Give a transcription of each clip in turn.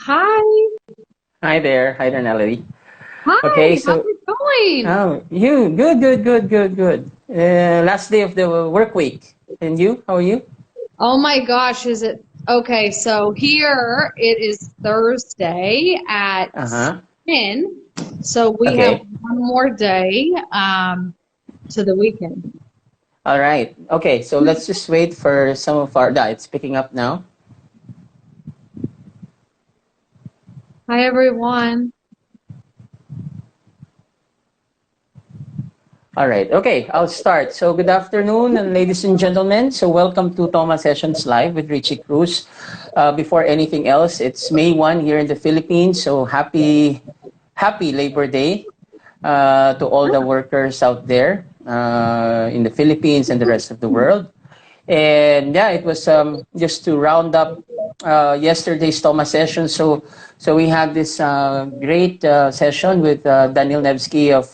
Hi. Hi there, Natalie. Okay, Hi. How's so it going? you good. Last day of the work week, and you? How are you? Oh my gosh, is it okay? So here it is Thursday at Uh huh. 10. So we have Okay. one more day to the weekend. All right. Okay, so let's just wait for some of our. Yeah, it's picking up now. Hi everyone. All right. Okay, I'll start. So good afternoon, and ladies and gentlemen. So welcome to Toma Sessions Live with Richie Cruz. Before anything else, it's May 1 here in the Philippines. So happy Labor Day to all the workers out there in the Philippines and the rest of the world. And yeah, it was just to round up yesterday's Toma session. So we had this great session with Daniel Nevsky of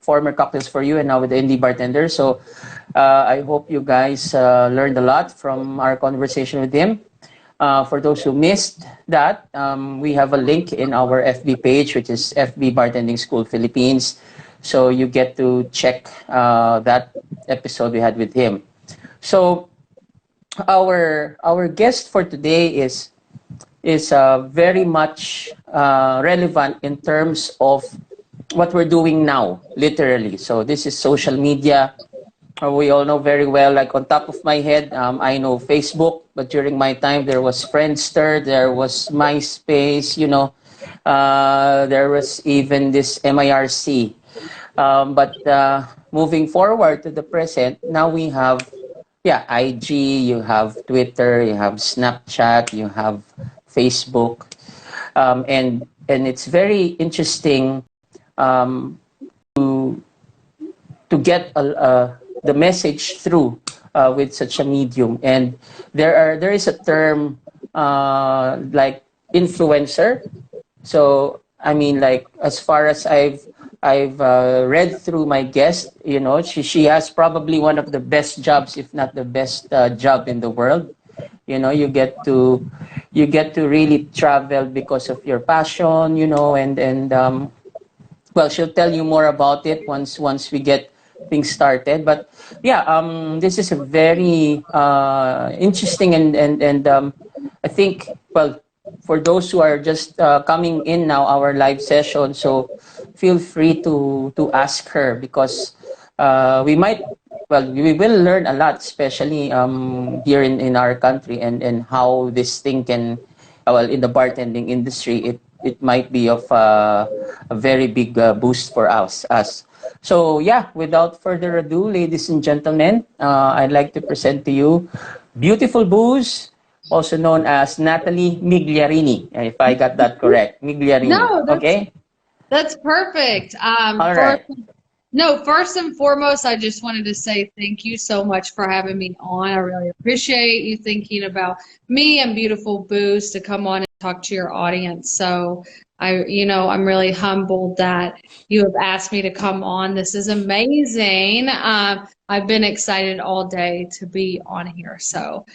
former Cocktails for You and now with the Indie Bartender. So I hope you guys learned a lot from our conversation with him. For those who missed that, we have a link in our FB page, which is FB Bartending School Philippines. So you get to check that episode we had with him. So our guest for today is very much relevant in terms of what we're doing now, literally. So this is social media. We all know very well. Like on top of my head, I know Facebook, but during my time there was Friendster, there was MySpace. There was even this MIRC. But moving forward to the present, now we have IG, you have Twitter, you have Snapchat, you have Facebook, and it's very interesting um, to to get the message through with such a medium. And there is a term like influencer. So I mean, like as far as I've read through my guest, she has probably one of the best jobs, if not the best job in the world. You get to really travel because of your passion, and well, she'll tell you more about it once we get things started. But yeah, this is a very interesting and I think, well, for those who are just coming in now, our live session, so feel free to ask her because we will learn a lot, especially here in our country, and how this thing can, well, in the bartending industry, it might be of a very big boost for us. So yeah, without further ado, ladies and gentlemen, I'd like to present to you Beautiful Booze, also known as Natalie Migliarini, if I got that correct. Migliarini, No, okay? that's perfect. All right. First and foremost, I just wanted to say thank you so much for having me on. I really appreciate you thinking about me and Beautiful Booze to come on and talk to your audience. So I'm really humbled that you have asked me to come on. This is amazing. I've been excited all day to be on here. So,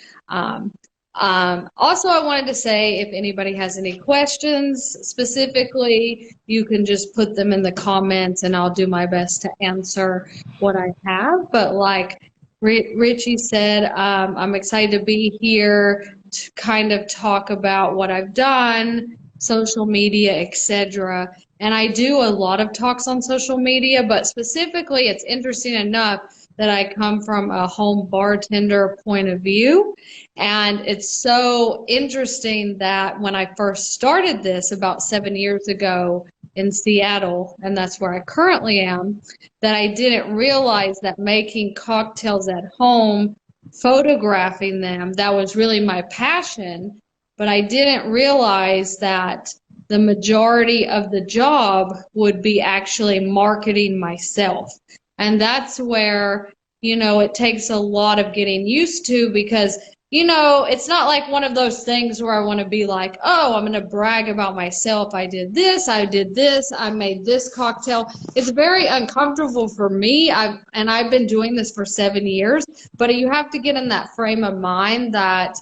also, I wanted to say if anybody has any questions specifically, you can just put them in the comments and I'll do my best to answer what I have. But like Richie said, I'm excited to be here to kind of talk about what I've done, social media, etc. And I do a lot of talks on social media, but specifically, it's interesting enough that I come from a home bartender point of view. And it's so interesting that when I first started this about 7 years ago in Seattle, and that's where I currently am, that I didn't realize that making cocktails at home, photographing them, that was really my passion. But I didn't realize that the majority of the job would be actually marketing myself. And that's where, it takes a lot of getting used to because it's not like one of those things where I want to be like, oh, I'm going to brag about myself. I did this, I made this cocktail. It's very uncomfortable for me. I've been doing this for 7 years, but you have to get in that frame of mind that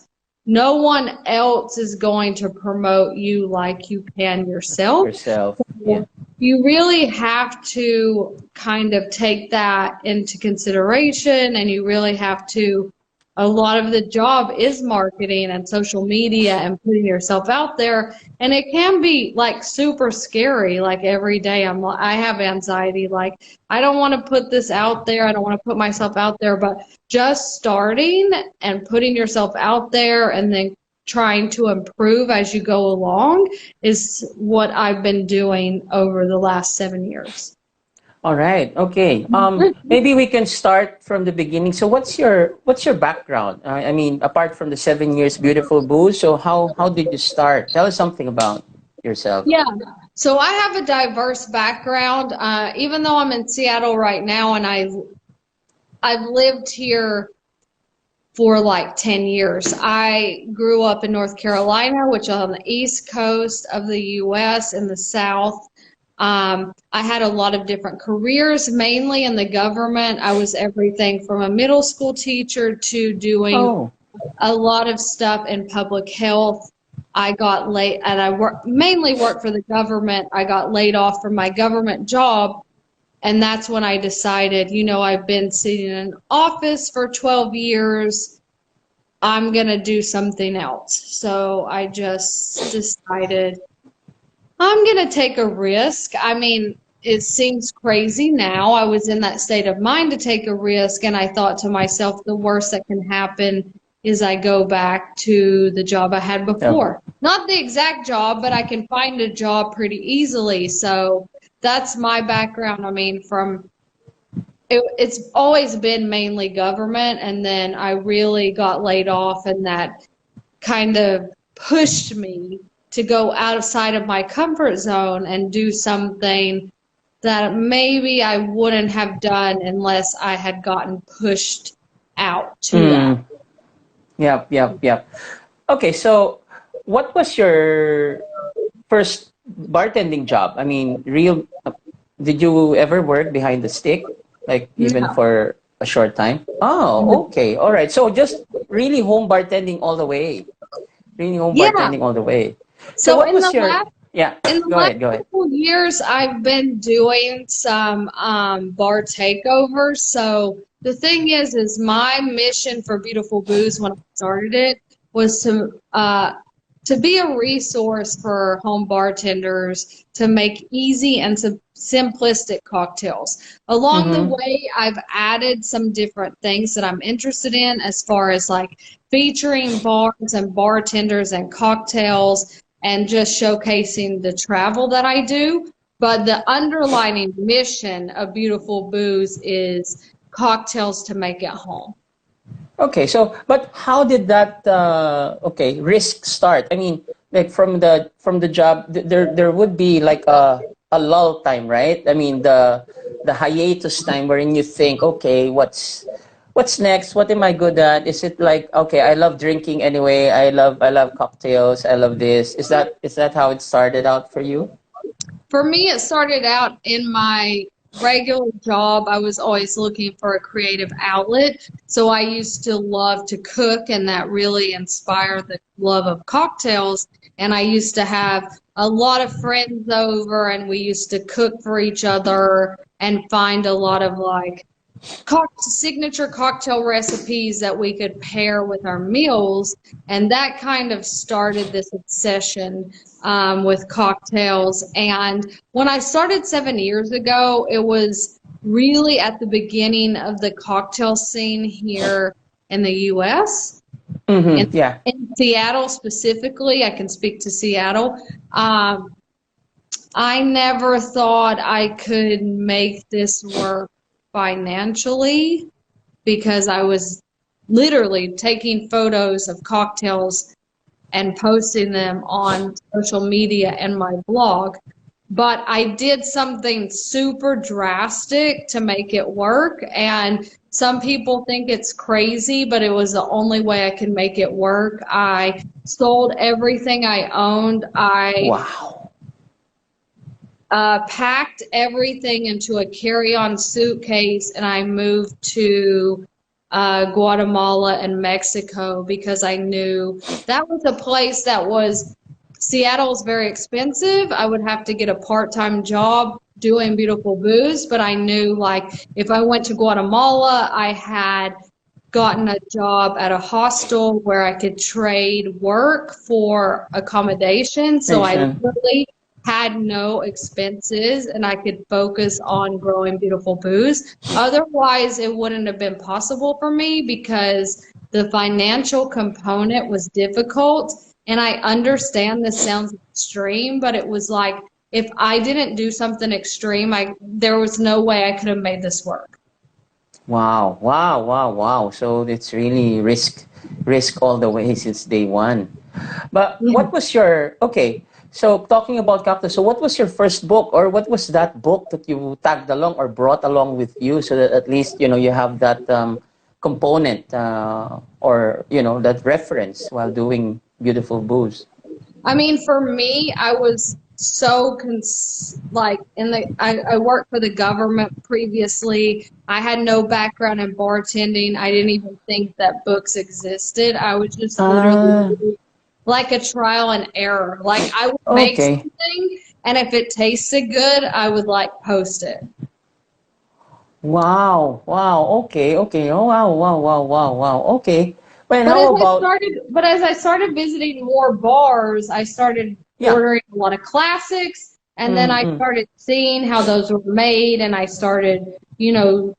no one else is going to promote you like you can yourself. Yourself. Yeah. You really have to kind of take that into consideration, and you really have to, a lot of the job is marketing and social media and putting yourself out there. And it can be like super scary. Like every day I have anxiety. Like I don't want to put this out there. I don't want to put myself out there, but just starting and putting yourself out there and then trying to improve as you go along is what I've been doing over the last 7 years. All right. Okay. Maybe we can start from the beginning. So, what's your background? I mean, apart from the 7 years beautiful booze, so how did you start? Tell us something about yourself. Yeah. So I have a diverse background. Even though I'm in Seattle right now, and I've lived here for like 10 years. I grew up in North Carolina, which is on the East Coast of the U.S. in the South. I had a lot of different careers, mainly in the government. I was everything from a middle school teacher to doing a lot of stuff in public health. I got laid, and mainly worked for the government. I got laid off from my government job. And that's when I decided, I've been sitting in an office for 12 years. I'm going to do something else. So I just decided I'm going to take a risk. I mean, it seems crazy now. I was in that state of mind to take a risk. And I thought to myself, the worst that can happen is I go back to the job I had before. Yeah. Not the exact job, but I can find a job pretty easily. So that's my background. I mean, it's always been mainly government, and then I really got laid off, and that kind of pushed me to go outside of my comfort zone and do something that maybe I wouldn't have done unless I had gotten pushed out to that. Yep. Okay, so what was your first bartending job? I mean, did you ever work behind the stick, like even for a short time? Oh, okay, all right. So just really home bartending all the way. Bartending all the way. So what was your? In the last couple years, I've been doing some bar takeovers. So the thing is my mission for Beautiful Booze when I started it was to be a resource for home bartenders to make easy and simplistic cocktails. Along the way, I've added some different things that I'm interested in as far as like featuring bars and bartenders and cocktails and just showcasing the travel that I do. But the underlining mission of Beautiful Booze is cocktails to make at home. Okay, so but how did that risk start? I mean, like from the job, there would be like a lull time, right? I mean, the hiatus time wherein you think, okay, what's next? What am I good at? Is it like, okay, I love drinking anyway. I love cocktails. I love this. Is that how it started out for you? For me, it started out in my regular job. I was always looking for a creative outlet. So I used to love to cook, and that really inspired the love of cocktails. And I used to have a lot of friends over, and we used to cook for each other and find a lot of like signature cocktail recipes that we could pair with our meals. And that kind of started this obsession with cocktails. And when I started 7 years ago, it was really at the beginning of the cocktail scene here in the U.S. In Seattle specifically. I can speak to Seattle. I never thought I could make this work financially, because I was literally taking photos of cocktails and posting them on social media and my blog. But I did something super drastic to make it work, and some people think it's crazy, but it was the only way I could make it work. I sold everything I owned. Packed everything into a carry-on suitcase, and I moved to Guatemala and Mexico, because I knew that was a place that was, Seattle's very expensive. I would have to get a part-time job doing Beautiful Booze, but I knew like if I went to Guatemala, I had gotten a job at a hostel where I could trade work for accommodation. So I Nation. literally had no expenses and I could focus on growing Beautiful Booze. Otherwise, it wouldn't have been possible for me because the financial component was difficult. And I understand this sounds extreme, but it was like if I didn't do something extreme, there was no way I could have made this work. Wow, wow, wow, wow. So it's really risk all the way since day one. But Yeah. what was your, okay, so talking about cactus, so what was your first book, or what was that book that you tagged along or brought along with you, so that at least, you have that component, or, that reference while doing Beautiful Booze? I mean, for me, I was so like I worked for the government previously. I had no background in bartending. I didn't even think that books existed. I was just Ah, literally like a trial and error. Like I would make okay. something, and if it tasted good, I would like post it. Wow, wow, okay, okay. Oh, wow, wow, wow, wow, wow. Okay. Well, But how about, as I started visiting more bars, I started yeah. ordering a lot of classics, and then I Mm-mm. started seeing how those were made, and I started,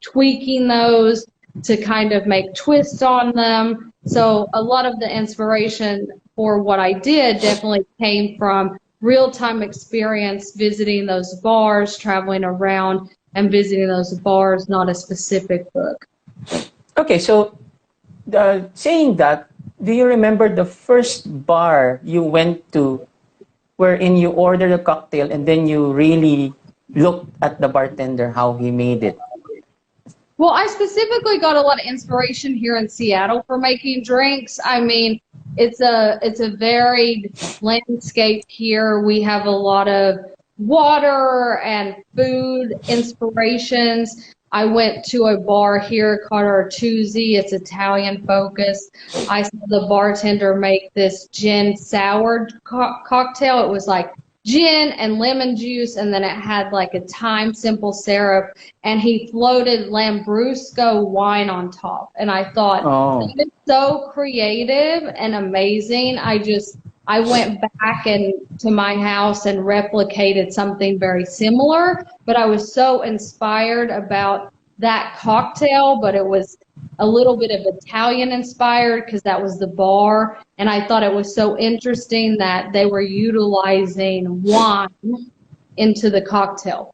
tweaking those to kind of make twists on them. So a lot of the inspiration for what I did definitely came from real-time experience visiting those bars, traveling around and visiting those bars, not a specific book. Okay, so saying that, do you remember the first bar you went to wherein you ordered a cocktail and then you really looked at the bartender how he made it? Well, I specifically got a lot of inspiration here in Seattle for making drinks. I mean, it's a varied landscape here. We have a lot of water and food inspirations. I went to a bar here called Artusi. It's Italian focused. I saw the bartender make this gin sour cocktail. It was like gin and lemon juice, and then it had like a thyme simple syrup, and he floated Lambrusco wine on top. And I thought, Oh, that is so creative and amazing. I went back and to my house and replicated something very similar, but I was so inspired about that cocktail, but it was a little bit of Italian inspired because that was the bar. And I thought it was so interesting that they were utilizing wine into the cocktail.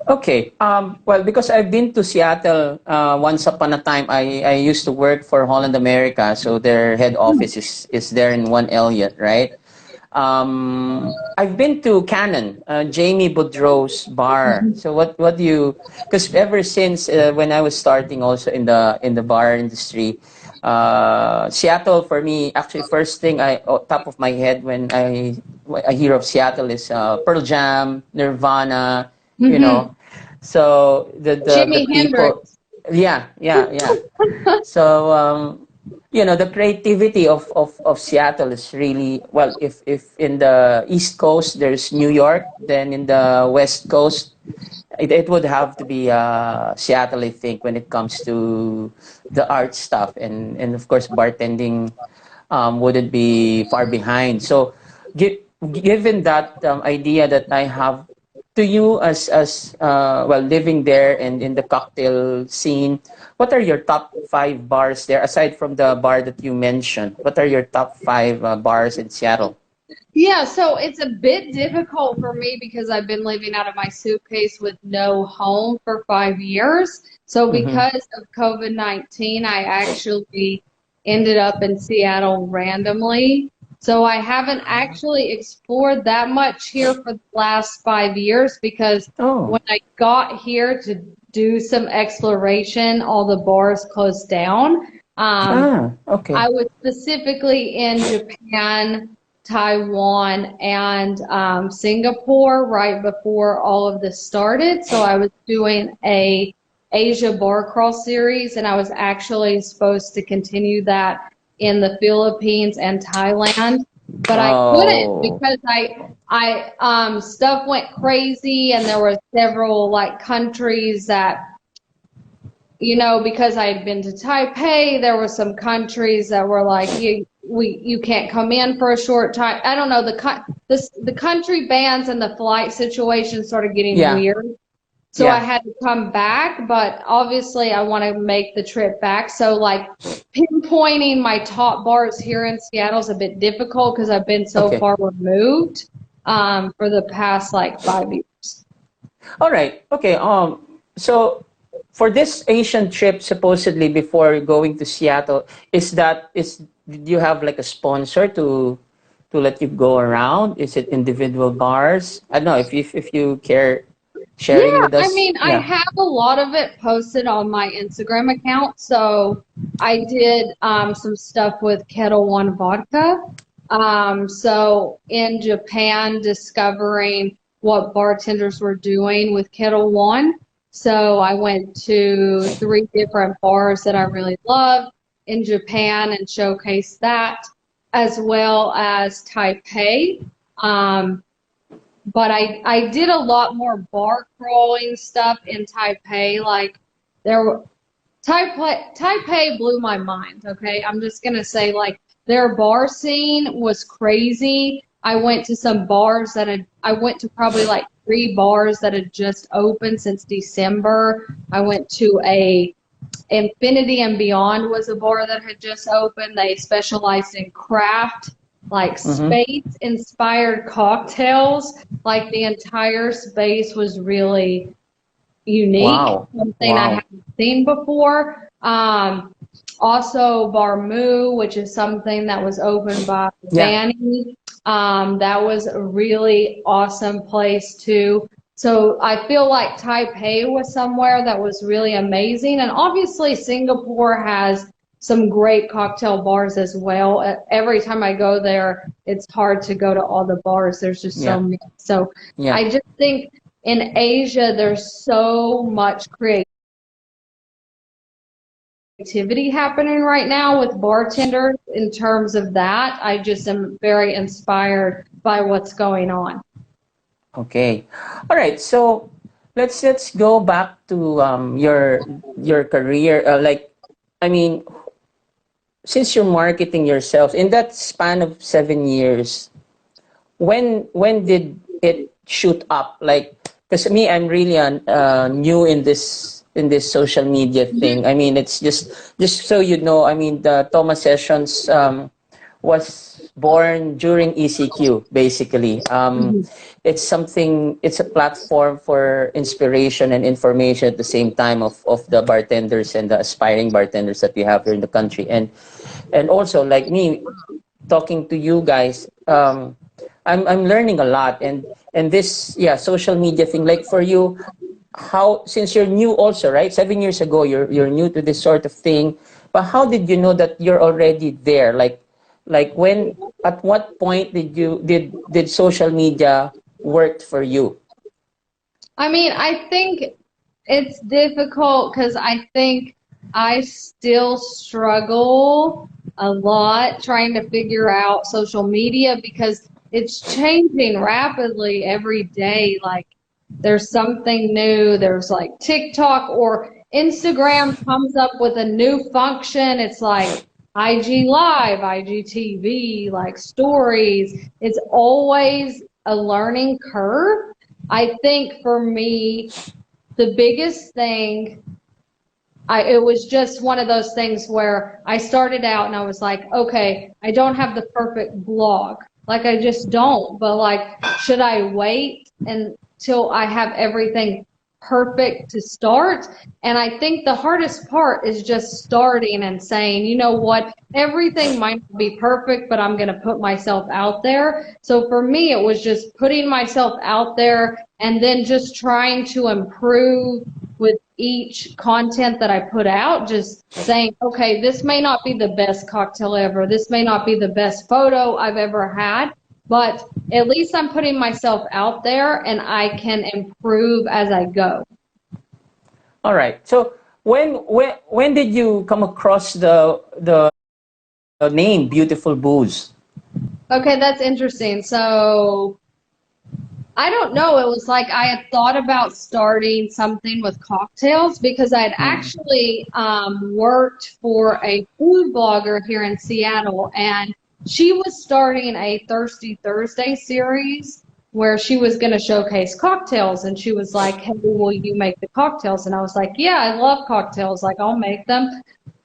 okay. Well, because I've been to Seattle once upon a time, I used to work for Holland America, so their head office is there in One Elliott, right? I've been to Canon, Jamie Boudreau's bar. So what do you? Because ever since when I was starting also in the bar industry, Seattle for me actually first thing top of my head when I hear of Seattle is Pearl Jam, Nirvana, you Hmm. know. So the Jimi people, Hendrix. yeah, yeah, yeah. So the creativity of Seattle is really well. If in the East Coast there's New York, then in the West Coast it would have to be Seattle, I think, when it comes to the art stuff, and of course bartending wouldn't be far behind. So, given that idea that I have to you as well living there and in the cocktail scene, what are your top five bars there aside from the bar that you mentioned? What are your top five bars in Seattle? Yeah, so it's a bit difficult for me because I've been living out of my suitcase with no home for 5 years. So Mm-hmm. because of COVID-19, I actually ended up in Seattle randomly. So I haven't actually explored that much here for the last 5 years because Oh, when I got here to do some exploration, all the bars closed down. okay. I was specifically in Japan, Taiwan, and Singapore right before all of this started. So I was doing a Asia bar crawl series, and I was actually supposed to continue that in the Philippines and Thailand, but I couldn't Oh, because stuff went crazy, and there were several like countries that, because I had been to Taipei, there were some countries that were like, you can't come in for a short time. I don't know, the country bans and the flight situation started getting yeah, weird. So I yeah. had to come back, but obviously I want to make the trip back. So like pinpointing my top bars here in Seattle is a bit difficult because I've been so Okay. far removed for the past like 5 years. All right. Okay. So for this Asian trip, supposedly before going to Seattle, did you have like a sponsor to let you go around? Is it individual bars? I don't know if you care sharing Yeah, with I us. mean, I Yeah. have a lot of it posted on my Instagram account. So I did some stuff with Kettle One Vodka. So in Japan, discovering what bartenders were doing with Kettle One. So I went to 3 different bars that I really love in Japan and showcased that, as well as Taipei. But I did a lot more bar crawling stuff in Taipei. Like there, Taipei blew my mind. Okay, I'm just gonna say like their bar scene was crazy. I went to some bars I went to probably like 3 bars that had just opened since December. I went to a Infinity and Beyond was a bar that had just opened. They specialized in craft, like Mm-hmm. space inspired cocktails. Like the entire space was really unique, Wow. something I Wow. haven't seen before. Also, Bar Moo, which is something that was opened by Yeah. Vanny. That was a really awesome place too. So I feel like Taipei was somewhere that was really amazing. And obviously, Singapore has some great cocktail bars as well. Every time I go there, it's hard to go to all the bars. There's just so Yeah. many. So Yeah. I just think in Asia, there's so much creativity happening right now with bartenders in terms of that. I just am very inspired by what's going on. Okay. All right. So let's go back to your career. I mean, since you're marketing yourself in that span of 7 years, when did it shoot up? Like, because me, I'm really new in this social media thing. I mean, it's just so you know. I mean, the Toma Sessions was born during ECQ, basically. Mhm. It's something. It's a platform for inspiration and information at the same time of the bartenders and the aspiring bartenders that we have here in the country, and also like me talking to you guys. I'm learning a lot, and this, yeah, social media thing, like for you, how, since you're new also, right, 7 years ago, you're new to this sort of thing, but how did you know that you're already there, like when, at what point did social media work for you? I mean, I think it's difficult because I think I still struggle a lot trying to figure out social media because it's changing rapidly every day. Like there's something new. There's like TikTok or Instagram comes up with a new function. It's like IG Live, IGTV, like stories. It's always a learning curve. I think for me, the biggest thing, it was just one of those things where I started out and I was like, okay, I don't have the perfect blog. Like I just don't. But like, should I wait until I have everything perfect to start? And I think the hardest part is just starting and saying, you know what, everything might not be perfect, but I'm going to put myself out there. So for me, it was just putting myself out there and then just trying to improve with each content that I put out, just saying, okay, this may not be the best cocktail ever. This may not be the best photo I've ever had, but at least I'm putting myself out there and I can improve as I go. All right. So when did you come across the name Beautiful Booze? Okay, that's interesting. So I don't know. It was like I had thought about starting something with cocktails because I had Mm. actually worked for a food blogger here in Seattle, and she was starting a Thirsty Thursday series where she was going to showcase cocktails. And she was like, "Hey, will you make the cocktails?" And I was like, "Yeah, I love cocktails. Like, I'll make them."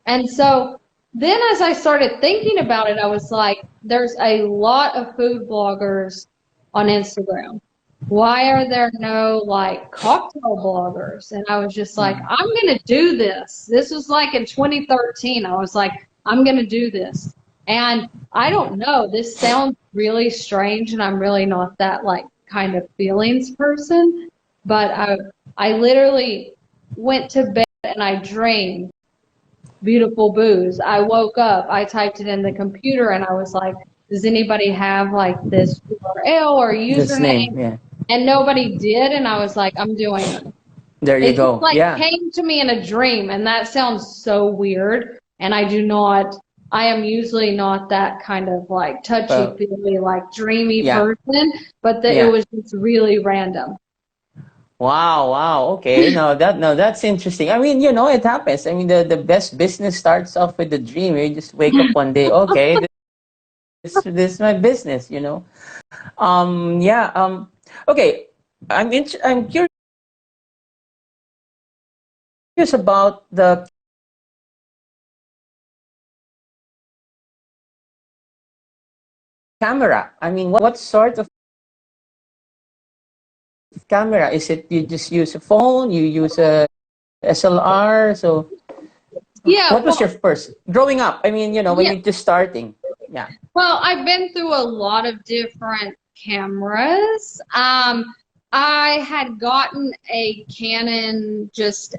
And so then as I started thinking about it, I was like, there's a lot of food bloggers on Instagram. Why are there no like cocktail bloggers? And I was just like, Mm. I'm gonna do this. This was like in 2013. I was like, I'm gonna do this. And I don't know, this sounds really strange, and I'm really not that like kind of feelings person, but I literally went to bed and I dreamed Beautiful Booze. I woke up, I typed it in the computer, and I was like, does anybody have like this URL or This name, username? yeah. And nobody did, and I was like, I'm doing it. There you It just go. like Yeah. came to me in a dream, and that sounds so weird. And I am usually not that kind of like Well, touchy-feely, like dreamy yeah. person, but it Yeah. was just really random. Wow, wow. Okay. No, that's interesting. I mean, it happens. I mean, the best business starts off with a dream. You just wake up one day, okay, this is my business. Yeah. Okay. I'm curious about the camera. I mean, what sort of camera is it? You just use a phone? You use a SLR? So, Yeah, what was your first growing up? I mean, when yeah. you're just starting. Yeah. Well, I've been through a lot of different cameras. I had gotten a Canon, just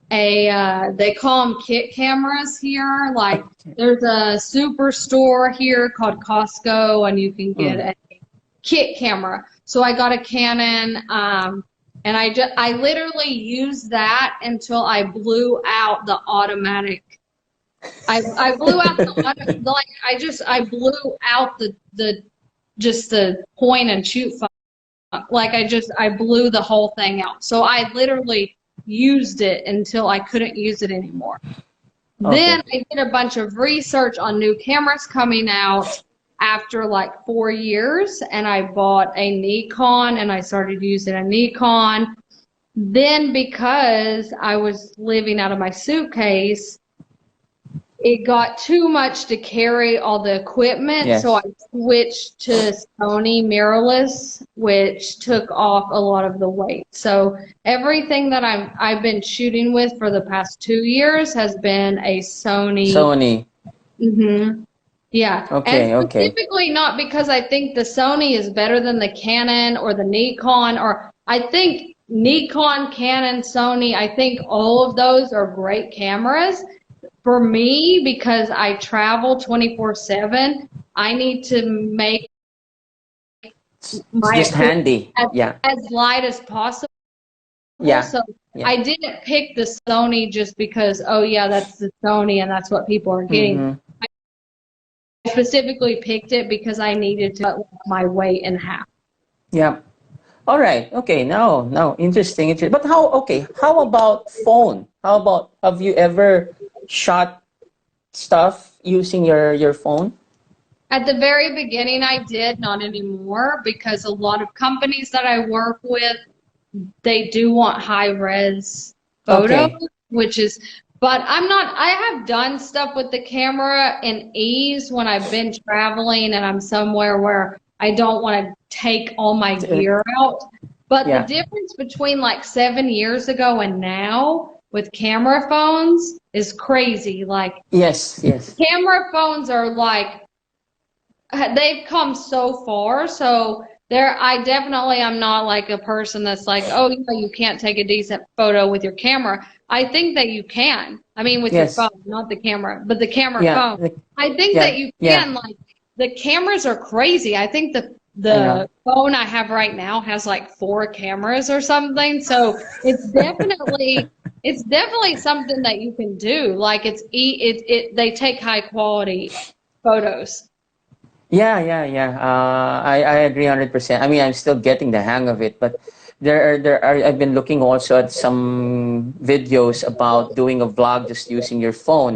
they call them kit cameras here. Like Okay. there's a superstore here called Costco, and you can get Mm. a kit camera. So I got a Canon, and I literally used that until I blew out the automatic. I blew out I blew out the just the point and shoot phone. Like I blew the whole thing out. So I literally used it until I couldn't use it anymore. Then Okay. I did a bunch of research on new cameras coming out after like 4 years, and I bought a Nikon and I started using a Nikon. Then because I was living out of my suitcase, it got too much to carry all the equipment, so I Yes. switched to Sony mirrorless, which took off a lot of the weight. So everything that I've been shooting with for the past 2 years has been a Sony. Sony. hmm Yeah, and Okay. Okay. specifically not because I think the Sony is better than the Canon or the Nikon, or I think Nikon, Canon, Sony, I think all of those are great cameras. For me, because I travel 24/7, I need to make It's my just equipment handy. as, Yeah. as light as possible. Yeah. So Yeah. I didn't pick the Sony just because, oh yeah, that's the Sony and that's what people are getting. Mm-hmm. I specifically picked it because I needed to cut my weight in half. Yeah. All right. Okay. No. Interesting. Interesting. But okay. How about phone? How about, have you ever shot stuff using your phone? At the very beginning, I did, not anymore, because a lot of companies that I work with, they do want high res photos, Okay. which is, but I have done stuff with the camera in ease when I've been traveling and I'm somewhere where I don't want to take all my Uh, gear out. But the Yeah. difference between like 7 years ago and now with camera phones is crazy. Like Yes. Yes. camera phones are like, they've come so far. So there, I definitely am not like a person that's like, oh, you can't take a decent photo with your camera. I think that you can. I mean, with your Yes. phone, not the camera, but the camera Yeah. phone. I think that Yeah. you Yeah. can. Like the cameras are crazy. I think I know. the phone I have right now has like 4 cameras or something. So it's definitely something that you can do. Like they take high quality photos. Yeah, yeah, yeah. I agree 100%. I mean, I'm still getting the hang of it, but there are. I've been looking also at some videos about doing a vlog just using your phone,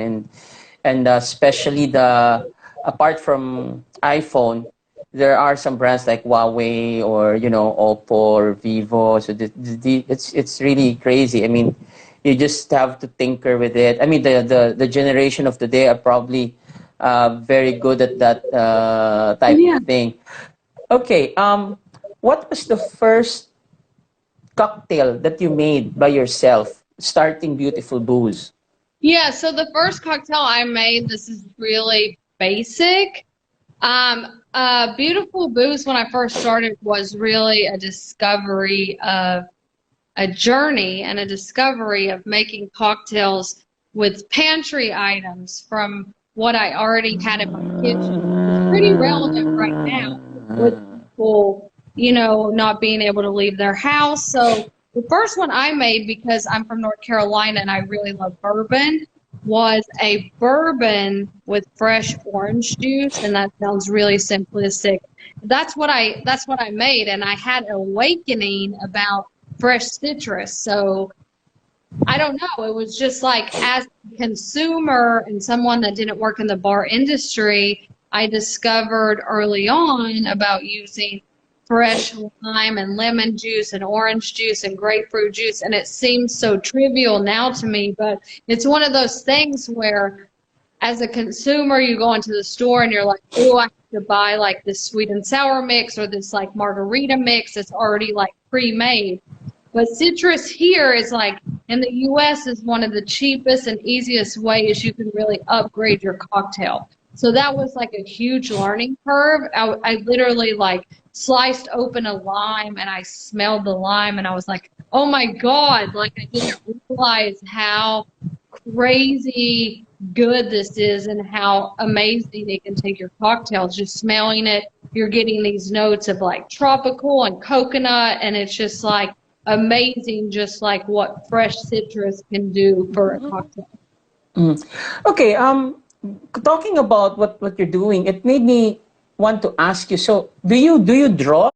and especially the apart from iPhone, there are some brands like Huawei or Oppo or Vivo. So it's really crazy. I mean, you just have to tinker with it. I mean, the generation of today are probably very good at that type of Yeah. thing. Okay. What was the first cocktail that you made by yourself, starting Beautiful Booze? Yeah, so the first cocktail I made, this is really basic. Beautiful Booze when I first started was really a discovery of a journey and a discovery of making cocktails with pantry items from what I already had in my kitchen, which is pretty relevant right now with people, not being able to leave their house. So the first one I made, because I'm from North Carolina and I really love bourbon, was a bourbon with fresh orange juice, and that sounds really simplistic. That's what I made, and I had an awakening about fresh citrus. So I don't know. It was just like, as a consumer and someone that didn't work in the bar industry, I discovered early on about using fresh lime and lemon juice and orange juice and grapefruit juice. And it seems so trivial now to me, but it's one of those things where as a consumer, you go into the store and you're like, oh, I have to buy like this sweet and sour mix or this like margarita mix that's already like pre-made. But citrus here is like, in the US, is one of the cheapest and easiest ways you can really upgrade your cocktail. So that was like a huge learning curve. I literally like sliced open a lime and I smelled the lime and I was like, oh my God, like I didn't realize how crazy good this is and how amazing it can take your cocktails. Just smelling it, you're getting these notes of like tropical and coconut, and it's just like amazing, just like what fresh citrus can do for a cocktail. Mm. Okay, talking about what you're doing, it made me want to ask you. So, do you draw?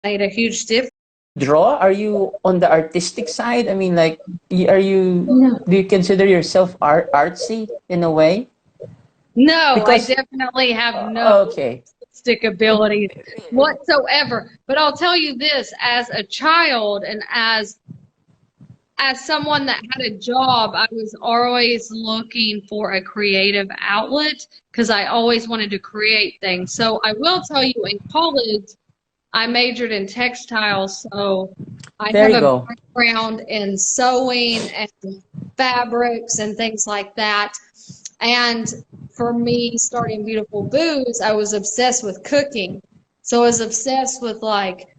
Made a huge difference. Draw? Are you on the artistic side? I mean, like, Yeah. do you consider yourself artsy in a way? No, I Because definitely have no okay, stick abilities whatsoever. But I'll tell you this, as a child and as someone that had a job, I was always looking for a creative outlet because I always wanted to create things. So I will tell you, in college, I majored in textiles, so I there have you a go. background in sewing and fabrics and things like that. And for me, starting Beautiful Booze, I was obsessed with cooking. So I was obsessed with like,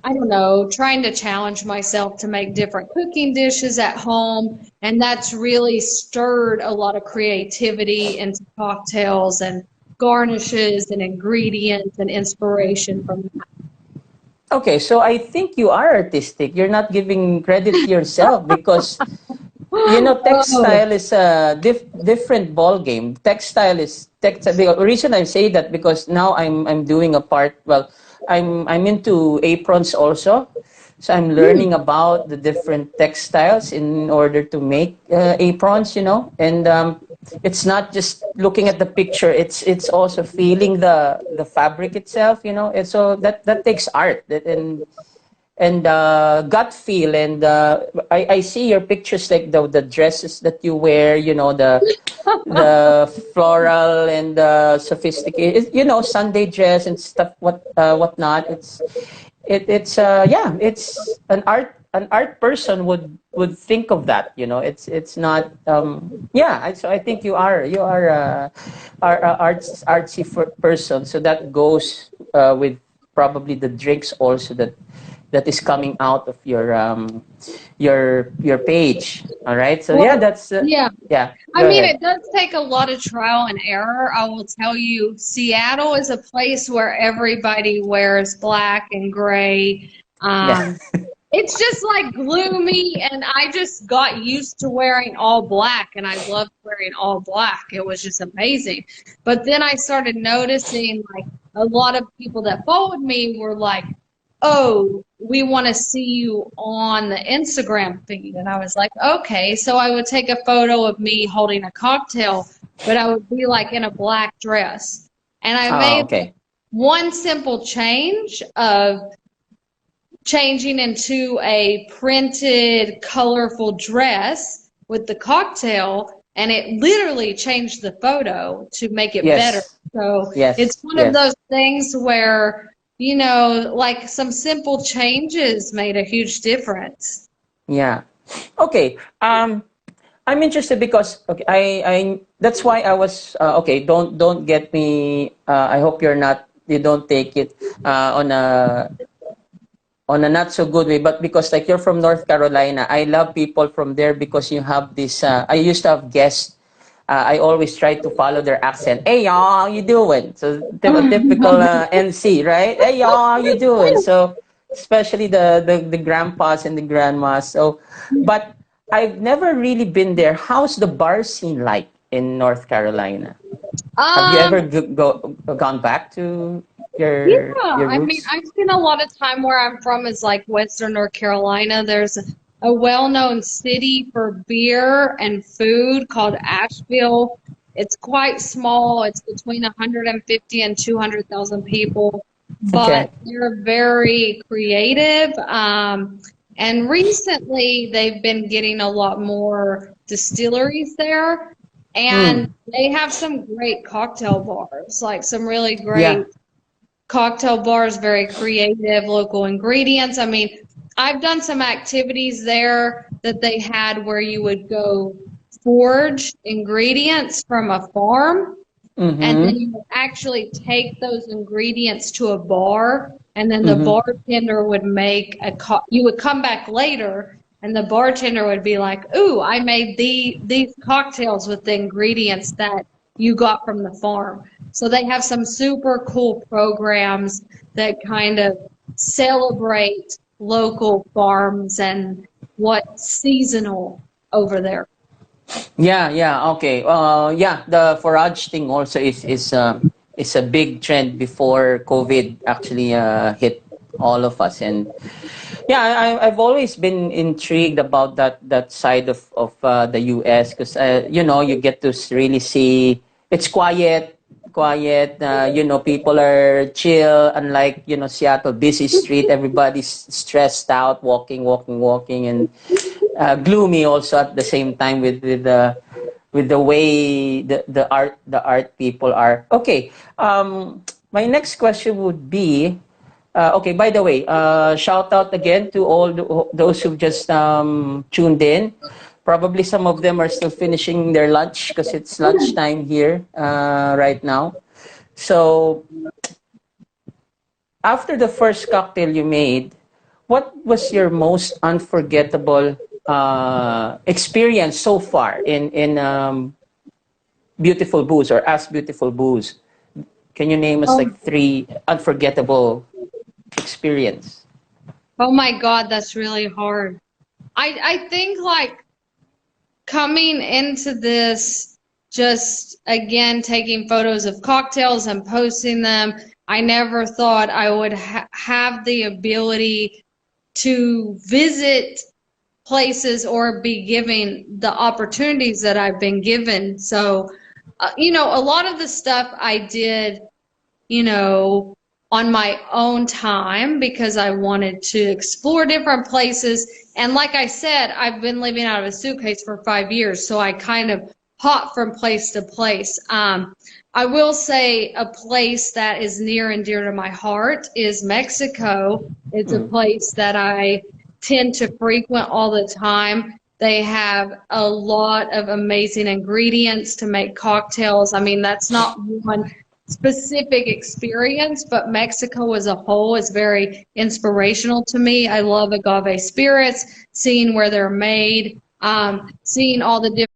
I don't know, trying to challenge myself to make different cooking dishes at home. And that's really stirred a lot of creativity into cocktails and garnishes and ingredients and inspiration from that. Okay, so I think you are artistic. You're not giving credit to yourself because Oh, textile is a different ball game. Textile is textile. The reason I say that because now I'm doing a part. Well, I'm into aprons also, so I'm hmm. learning about the different textiles in order to make aprons. And it's not just looking at the picture. It's also feeling the fabric itself. And so that takes art. And gut feel and I see your pictures like the dresses that you wear, the floral and sophisticated, Sunday dress and stuff, whatnot. It's an art person would think of that. It's not so I think you are a artsy person, so that goes with probably the drinks also that that is coming out of your page. All right. So yeah, Well, that's yeah. yeah. I Go mean, ahead. it does take a lot of trial and error. I will tell you, Seattle is a place where everybody wears black and gray. Yeah. Um, it's just like gloomy, and I just got used to wearing all black, and I loved wearing all black. It was just amazing. But then I started noticing, like, a lot of people that followed me were like, oh, we want to see you on the Instagram feed. And I was like, okay. So I would take a photo of me holding a cocktail, but I would be like in a black dress. And I Oh, made okay. one simple change of changing into a printed, colorful dress with the cocktail, and it literally changed the photo to make it better. Yes. So it's Yes. one of Yes. those things where, you know, like some simple changes made a huge difference. Yeah. Okay. I'm interested because okay, I that's why I was okay. Don't get me. I hope you don't take it on a not so good way, but because like you're from North Carolina, I love people from there because you have this. I used to have guests. I always try to follow their accent. Hey y'all, how you doing? So typical NC, right? Hey y'all, how you doing? So especially the grandpas and the grandmas. So, but I've never really been there. How's the bar scene like in North Carolina? Have you Um, ever gone back to Yeah, your I mean, roots? I've spent a lot of time where I'm from is like Western North Carolina. There's a well-known city for beer and food called Asheville. It's quite small. It's between 150 and 200,000 people, but Okay. they're very creative. And recently they've been getting a lot more distilleries there, and Hmm. they have some great cocktail bars, like some really Yeah. great cocktail bars, very creative, local ingredients. I mean, I've done some activities there that they had where you would go forage ingredients from a farm, and then Mm-hmm. you would actually take those ingredients to a bar, and then the Mm-hmm. bartender would make you would come back later, and the bartender would be like, "Ooh, I made these cocktails with the ingredients that you got from the farm." So they have some super cool programs that kind of celebrate local farms and what's seasonal over there. Yeah, yeah, okay. Yeah, the forage thing also is a big trend before COVID actually hit all of us. And yeah, I've always been intrigued about that side of the U.S. because you get to really see it's quiet. People are chill. Unlike Seattle, busy street, everybody's stressed out, walking, and gloomy also at the same time with the way the art people are. Okay. My next question would be, okay, by the way, shout out again to all those who just tuned in. Probably some of them are still finishing their lunch because it's lunchtime here right now. So after the first cocktail you made, what was your most unforgettable experience so far in beautiful booze or as beautiful booze? Can you name us like three unforgettable experience? Oh my God, that's really hard. I think like coming into this, just again taking photos of cocktails and posting them, I never thought I would have the ability to visit places or be given the opportunities that I've been given. So, a lot of the stuff I did, you know, on my own time because I wanted to explore different places. And like I said, I've been living out of a suitcase for 5 years, so I kind of hop from place to place. I will say a place that is near and dear to my heart is Mexico. It's a Mm. place that I tend to frequent all the time. They have a lot of amazing ingredients to make cocktails. I mean, that's not one specific experience, but Mexico as a whole is very inspirational to me. I love agave spirits, seeing where they're made, seeing all the different